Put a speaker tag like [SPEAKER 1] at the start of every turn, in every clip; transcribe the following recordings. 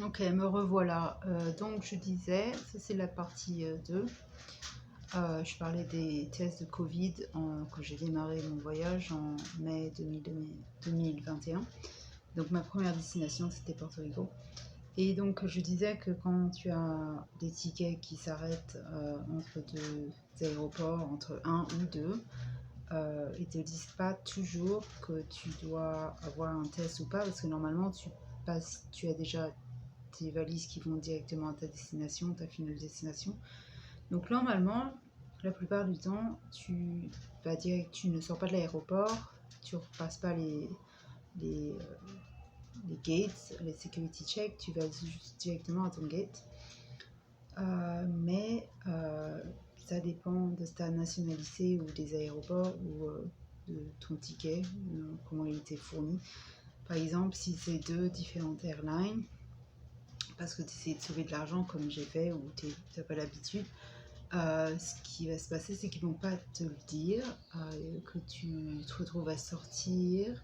[SPEAKER 1] Ok, me revoilà. Donc je disais, ça c'est la partie 2. Je parlais des tests de Covid quand j'ai démarré mon voyage en mai 2021. Donc ma première destination c'était Porto Rico. Et donc je disais que quand tu as des tickets qui s'arrêtent entre deux aéroports, entre un ou deux, ils te disent pas toujours que tu dois avoir un test ou pas, parce que normalement tu as déjà tes valises qui vont directement à ta destination, ta finale destination. Donc normalement, la plupart du temps, tu ne sors pas de l'aéroport, tu ne repasses pas les, euh, les gates, les security checks, tu vas juste directement à ton gate. Mais ça dépend de ta nationalité ou des aéroports ou de ton ticket, comment il était fourni. Par exemple, si c'est deux différentes airlines, parce que tu essaies de sauver de l'argent comme j'ai fait ou tu n'as pas l'habitude, ce qui va se passer, c'est qu'ils ne vont pas te le dire, que tu te retrouves à sortir,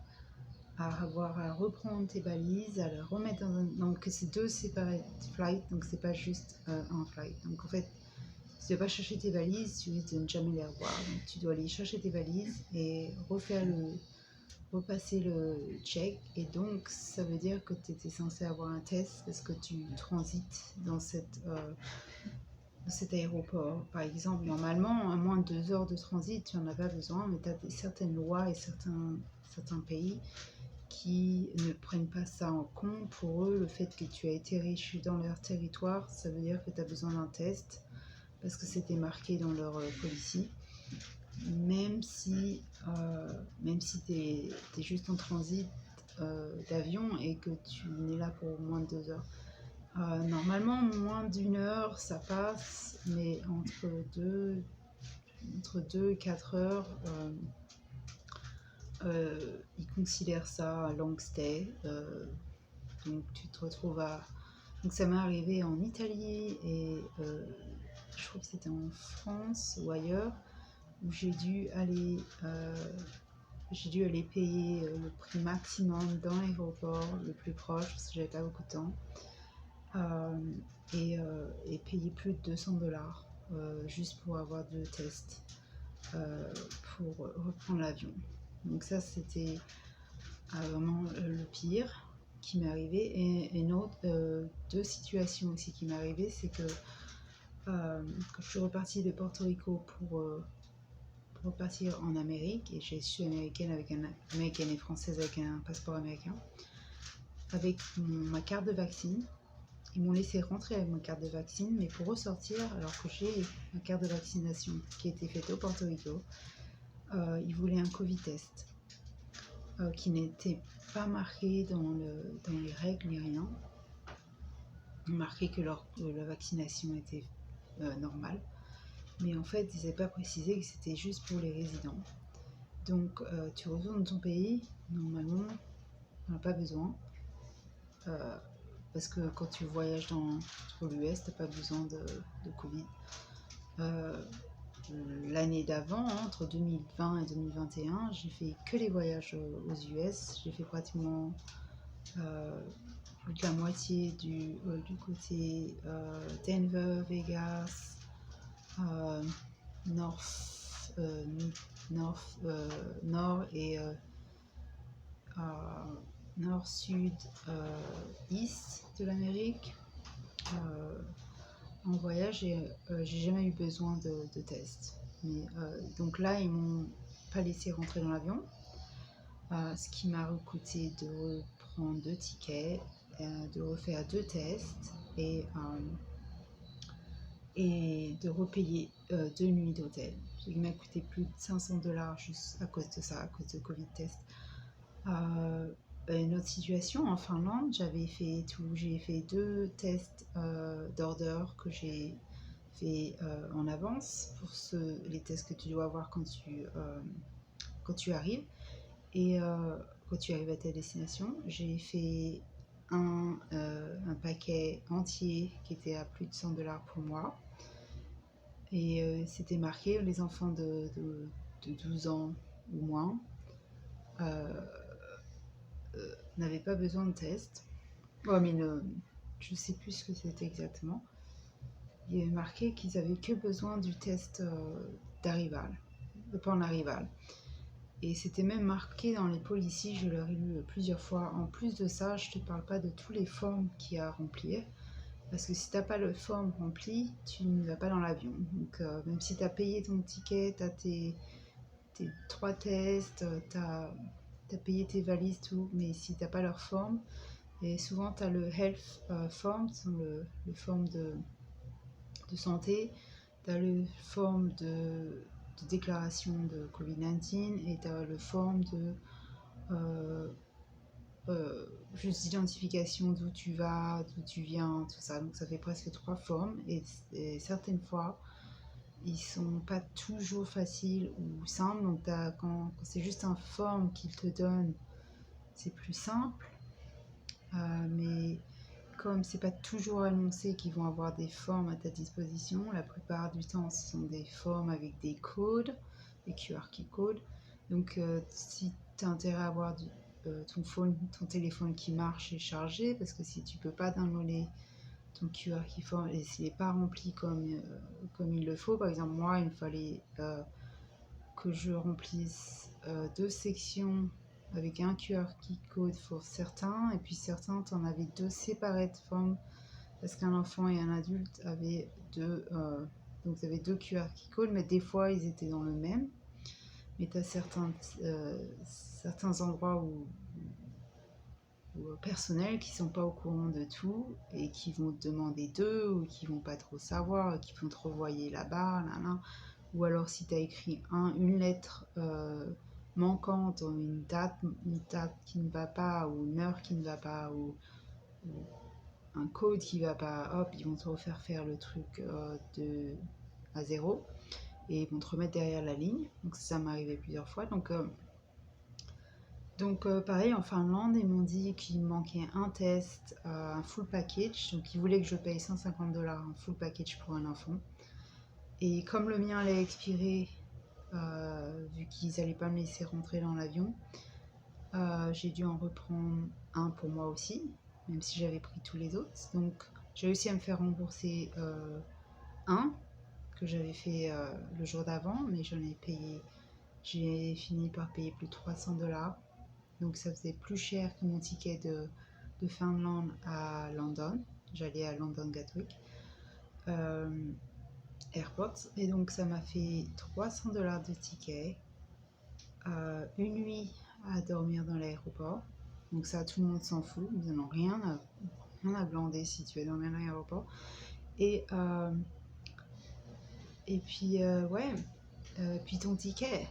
[SPEAKER 1] à avoir à reprendre tes valises, à les remettre dans un... Donc c'est deux séparés flights, donc c'est pas juste un flight. Donc en fait, si tu ne vas pas chercher tes valises, tu risques de ne jamais les revoir. Donc tu dois aller chercher tes valises et repasser le check. Et donc ça veut dire que tu étais censé avoir un test parce que tu transites dans cet aéroport. Par exemple, normalement, à moins de 2 heures de transit, tu n'en as pas besoin, mais tu as certaines lois et certains pays qui ne prennent pas ça en compte. Pour eux, le fait que tu as été riche dans leur territoire, ça veut dire que tu as besoin d'un test, parce que c'était marqué dans leur policy. Même si tu es juste en transit d'avion et que tu n'es là pour moins de 2 heures. Normalement, moins d'1 heure, ça passe, mais entre 2 et 4 heures, ils considèrent ça long stay. Donc tu te retrouves à... Donc ça m'est arrivé en Italie et je crois que c'était en France ou ailleurs, où j'ai dû aller payer le prix maximum dans l'aéroport le plus proche, parce que j'avais pas beaucoup de temps. Et payer plus de 200$ juste pour avoir 2 tests pour reprendre l'avion. Donc ça, c'était vraiment le pire qui m'est arrivé. Et une autre, 2 situations aussi qui m'est arrivé, c'est que quand je suis repartie de Porto Rico pour repartir en Amérique, et je suis américaine et française avec un passeport américain, avec ma carte de vaccine. Ils m'ont laissé rentrer avec ma carte de vaccine, mais pour ressortir, alors que j'ai ma carte de vaccination qui a été faite au Porto Rico, ils voulaient un Covid test qui n'était pas marqué dans les règles ni rien. Marqué que la vaccination était normale. Mais en fait, ils n'avaient pas précisé que c'était juste pour les résidents. Donc, tu retournes dans ton pays, normalement, on n'a pas besoin. Parce que quand tu voyages pour l'US, tu n'as pas besoin de Covid. L'année d'avant, entre 2020 et 2021, j'ai fait que les voyages aux US. J'ai fait pratiquement plus de la moitié du côté Denver, Vegas, nord et nord, sud, est de l'Amérique. En voyage, et j'ai jamais eu besoin de test. Mais, donc là, ils m'ont pas laissé rentrer dans l'avion, ce qui m'a coûté de reprendre 2 tickets, de refaire 2 tests et de repayer 2 nuits d'hôtel. Il m'a coûté plus de 500$ juste à cause de ça, à cause de Covid test. Une autre situation, en Finlande, j'ai fait 2 tests d'order que j'ai fait en avance pour les tests que tu dois avoir quand tu arrives. Et quand tu arrives à ta destination, j'ai fait un paquet entier qui était à plus de 100$ pour moi. Et c'était marqué les enfants de 12 ans ou moins n'avaient pas besoin de test. Oh, mais je sais plus ce que c'était exactement. Il y avait marqué qu'ils avaient que besoin du test d'arrival, de point d'arrival. Et c'était même marqué dans les policies, je l'ai lu plusieurs fois. En plus de ça, je te parle pas de tous les formes qu'il y a à remplir. Parce que si tu n'as pas le forme rempli, tu ne vas pas dans l'avion. Donc même si tu as payé ton ticket, tu as tes 3 tests, tu as payé tes valises, tout, mais si tu n'as pas leur forme, et souvent tu as le health form, le forme de santé, tu as le forme de déclaration de Covid-19 et tu as le forme de juste d'identification d'où tu vas, d'où tu viens, tout ça. Donc ça fait presque 3 formes et certaines fois ils sont pas toujours faciles ou simples. Donc quand c'est juste un forme qu'ils te donnent, c'est plus simple. Mais comme c'est pas toujours annoncé qu'ils vont avoir des formes à ta disposition, la plupart du temps ce sont des formes avec des codes, des QR codes. Donc si tu as intérêt à avoir ton téléphone qui marche et chargé, parce que si tu peux pas downloader ton QR form et s'il n'est pas rempli comme il le faut, par exemple moi il me fallait que je remplisse 2 sections avec un QR code pour certains, et puis certains, tu en avais 2 séparés de formes, parce qu'un enfant et un adulte avaient donc tu avais 2 QR codes, mais des fois ils étaient dans le même. Mais tu as certains endroits où personnels qui sont pas au courant de tout et qui vont te demander d'eux ou qui vont pas trop savoir, qui vont te revoyer là-bas, ou alors si tu as écrit une lettre manquante, une date qui ne va pas, ou une heure qui ne va pas, ou un code qui va pas, hop, ils vont te refaire faire le truc à zéro et ils vont te remettre derrière la ligne. Donc ça m'est arrivé plusieurs fois. Donc pareil, en Finlande, ils m'ont dit qu'il me manquait un test, un full package. Donc ils voulaient que je paye 150 $, un full package pour un enfant. Et comme le mien allait expirer, vu qu'ils n'allaient pas me laisser rentrer dans l'avion, j'ai dû en reprendre un pour moi aussi, même si j'avais pris tous les autres. Donc j'ai réussi à me faire rembourser un que j'avais fait le jour d'avant, mais j'ai fini par payer plus de 300 $. Donc ça faisait plus cher que mon ticket de Finlande à London. J'allais à London Gatwick Airport. Et donc ça m'a fait 300 $ de ticket. Une nuit à dormir dans l'aéroport. Donc ça, tout le monde s'en fout. Ils n'en ont rien à glander si tu es dormir dans l'aéroport. Et puis, ouais. Puis ton ticket.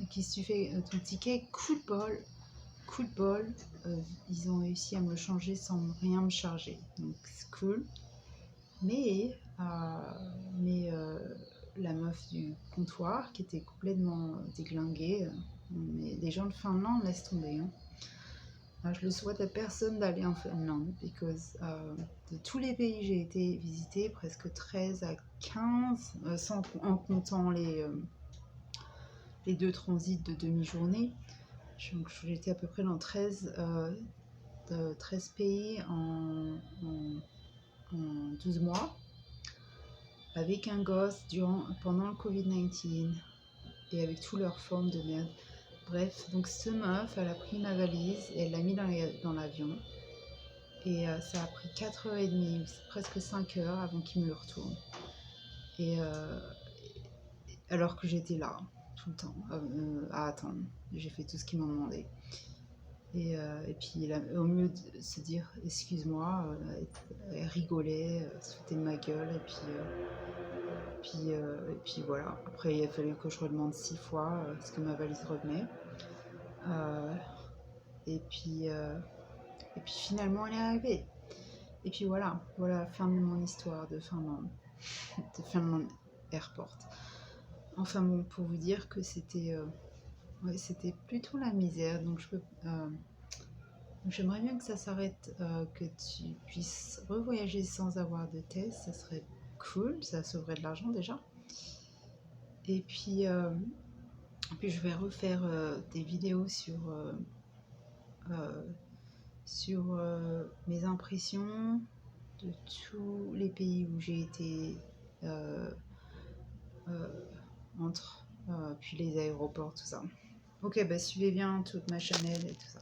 [SPEAKER 1] Qu'est-ce que tu fais? Ton ticket, coup de bol, ils ont réussi à me le changer sans rien me charger. Donc c'est cool. Mais la meuf du comptoir qui était complètement déglinguée, mais les gens de Finlande laissent tomber. Hein. Je le souhaite à personne d'aller en Finlande, parce que de tous les pays que j'ai été visiter, presque 13 à 15, en comptant les 2 transits de demi-journée, j'étais à peu près dans 13 pays en 12 mois, avec un gosse pendant le Covid-19 et avec toutes leurs formes de merde. Bref, donc cette meuf, elle a pris ma valise et elle l'a mis dans l'avion. Et ça a pris 4h30, presque 5 heures avant qu'il me le retourne. Et alors que j'étais là, tout le temps, à attendre. J'ai fait tout ce qu'ils m'ont demandé. Et puis au mieux de se dire excuse-moi, elle rigolait, elle se foutait de ma gueule. Et puis voilà. Après, il a fallu que je redemande 6 fois ce que ma valise revenait. Et puis finalement, elle est arrivée. Et puis voilà, fin de mon histoire de Finlande, de Finlande Airport. Enfin bon, pour vous dire que c'était plutôt la misère. Donc j'aimerais bien que ça s'arrête, que tu puisses revoyager sans avoir de test. Ça serait cool, ça sauverait de l'argent déjà. Et puis je vais refaire des vidéos sur mes impressions de tous les pays où j'ai été entre, puis les aéroports, tout ça. Ok, bah suivez bien toute ma chaîne et tout ça.